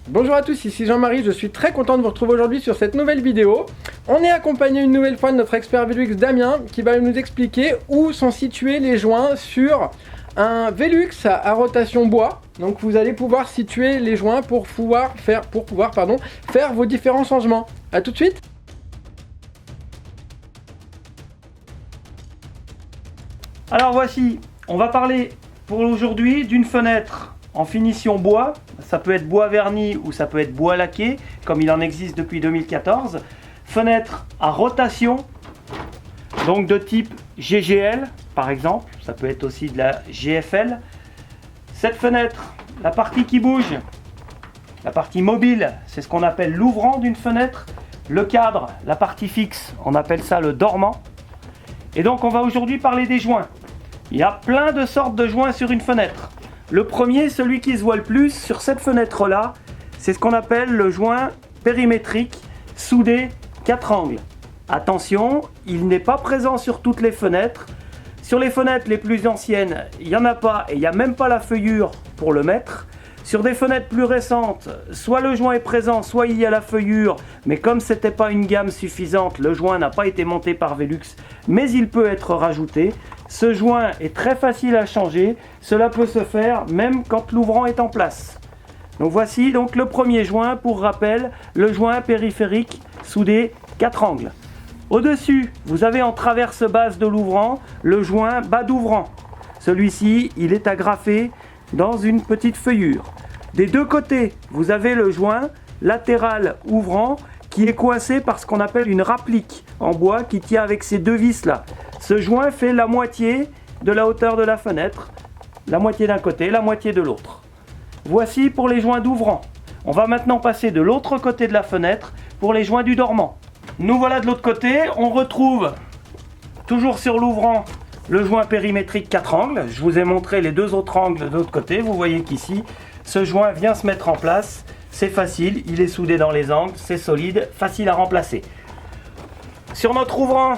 Bonjour à tous, ici Jean-Marie, je suis très content de vous retrouver aujourd'hui sur cette nouvelle vidéo. On est accompagné une nouvelle fois de notre expert Velux Damien qui va nous expliquer où sont situés les joints sur un Velux à rotation bois. Donc vous allez pouvoir situer les joints pour pouvoir faire vos différents changements. A tout de suite. Alors voici, on va parler pour aujourd'hui d'une fenêtre en finition bois. Ça peut être bois verni ou ça peut être bois laqué, comme il en existe depuis 2014. Fenêtre à rotation, donc de type GGL par exemple, ça peut être aussi de la GFL. Cette fenêtre, la partie qui bouge, la partie mobile, c'est ce qu'on appelle l'ouvrant d'une fenêtre. Le cadre, la partie fixe, on appelle ça le dormant. Et donc on va aujourd'hui parler des joints. Il y a plein de sortes de joints sur une fenêtre. Le premier, celui qui se voit le plus sur cette fenêtre-là, c'est ce qu'on appelle le joint périmétrique soudé 4 angles. Attention, il n'est pas présent sur toutes les fenêtres. Sur les fenêtres les plus anciennes, il n'y en a pas et il n'y a même pas la feuillure pour le mettre. Sur des fenêtres plus récentes, soit le joint est présent, soit il y a la feuillure, mais comme ce n'était pas une gamme suffisante, le joint n'a pas été monté par Velux, mais il peut être rajouté. Ce joint est très facile à changer, cela peut se faire même quand l'ouvrant est en place. Donc voici donc le premier joint, pour rappel, le joint périphérique soudé 4 angles. Au-dessus, vous avez en traverse basse de l'ouvrant le joint bas d'ouvrant. Celui-ci, il est agrafé dans une petite feuillure. Des deux côtés, vous avez le joint latéral ouvrant qui est coincé par ce qu'on appelle une rapplique en bois qui tient avec ces deux vis là. Ce joint fait la moitié de la hauteur de la fenêtre, la moitié d'un côté, la moitié de l'autre. Voici pour les joints d'ouvrant. On va maintenant passer de l'autre côté de la fenêtre pour les joints du dormant. Nous voilà de l'autre côté, on retrouve toujours sur l'ouvrant le joint périmétrique 4 angles. Je vous ai montré les deux autres angles de l'autre côté. Vous voyez qu'ici, ce joint vient se mettre en place. C'est facile, il est soudé dans les angles, c'est solide, facile à remplacer. Sur notre ouvrant,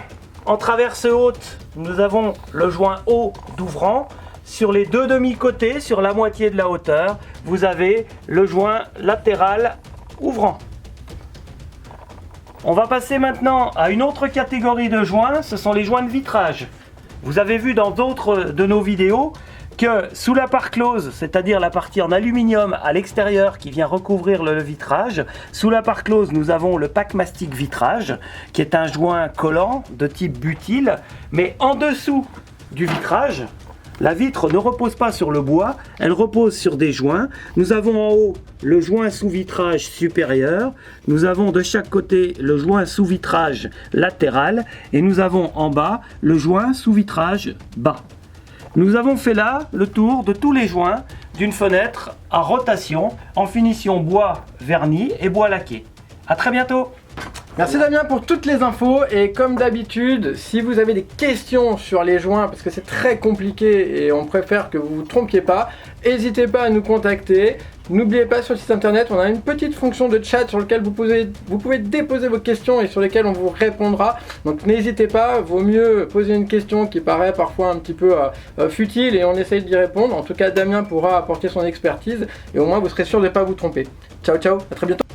en traverse haute, nous avons le joint haut d'ouvrant. Sur les deux demi-côtés, sur la moitié de la hauteur, vous avez le joint latéral ouvrant. On va passer maintenant à une autre catégorie de joints, ce sont les joints de vitrage. Vous avez vu dans d'autres de nos vidéos que sous la part close, c'est-à-dire la partie en aluminium à l'extérieur qui vient recouvrir le vitrage, sous la part close nous avons le pack mastic vitrage qui est un joint collant de type butyl, mais en dessous du vitrage, la vitre ne repose pas sur le bois, elle repose sur des joints. Nous avons en haut le joint sous vitrage supérieur, nous avons de chaque côté le joint sous vitrage latéral et nous avons en bas le joint sous vitrage bas. Nous avons fait là le tour de tous les joints d'une fenêtre à rotation en finition bois verni et bois laqué. A très bientôt. Merci Damien pour toutes les infos, et comme d'habitude, si vous avez des questions sur les joints, parce que c'est très compliqué et on préfère que vous ne vous trompiez pas, n'hésitez pas à nous contacter. N'oubliez pas, sur le site internet, on a une petite fonction de chat sur laquelle vous pouvez déposer vos questions et sur lesquelles on vous répondra. Donc n'hésitez pas, vaut mieux poser une question qui paraît parfois un petit peu futile et on essaye d'y répondre. En tout cas, Damien pourra apporter son expertise et au moins vous serez sûr de ne pas vous tromper. Ciao ciao, à très bientôt.